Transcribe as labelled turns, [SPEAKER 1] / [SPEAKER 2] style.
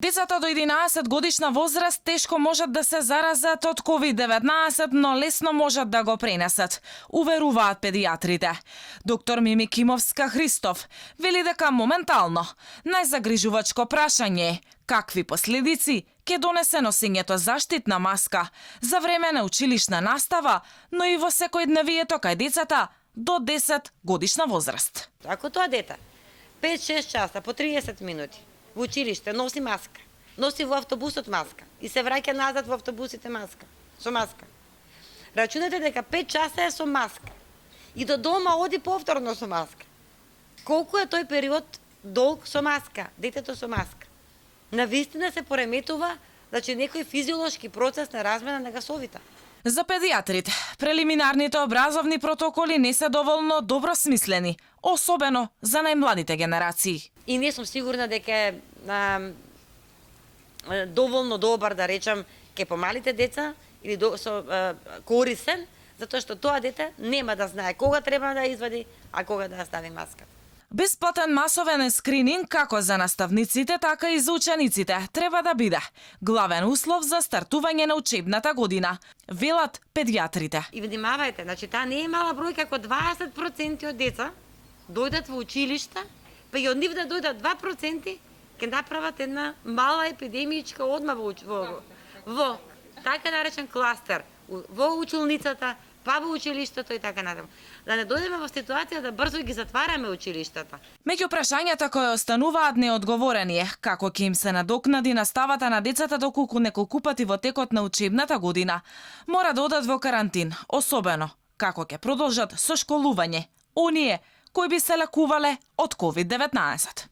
[SPEAKER 1] Децата до 11 годишна возраст тешко можат да се заразат од COVID-19, но лесно можат да го пренесат, уверуваат педиатрите. Доктор Мими Кимовска-Христов вели дека моментално најзагрижувачко прашање е какви последици ќе донесе носењето заштитна маска за време на училишна настава, но и во секојдневието кај децата до 10 годишна возраст.
[SPEAKER 2] Ако тоа дете 5-6 часа по 30 минути во училиште носи маска, носи во автобусот маска и се враќа назад во автобусите со маска. Рачунете дека 5 часа е со маска и до дома оди повторно со маска. Колку е тој период долг со маска, детето со маска? Навистина се пореметува, значи некој физиолошки процес на размена на гасовите.
[SPEAKER 1] За педиатрите, прелиминарните образовни протоколи не се доволно добро смислени, особено за најмладите генерации.
[SPEAKER 2] И не сум сигурна дека е доволно добар, да речам, ке помалите деца или корисен, затоа што тоа дете нема да знае кога треба да извади, а кога да стави маската.
[SPEAKER 1] Бесплатен масовен скрининг како за наставниците, така и за учениците треба да биде главен услов за стартување на учебната година, велат педиатрите.
[SPEAKER 2] И внимавајте, значи таа не е мала бројка, ако 20% од деца дојдат во училиште, па и од нив да дојдат 2%, ќе направат една мала епидемијичка одма во така наречен кластер, во училницата, па во училиштето и така натаму. Да не дојдеме во ситуација да брзо ги затвараме училиштата.
[SPEAKER 1] Меѓу прашањата кои остануваат неодговорени е како ќе им се надокнади наставата на децата доколку неколку пати во текот на учебната година мора да одат во карантин, особено како ќе продолжат со школување оние кои би се лекувале од COVID-19.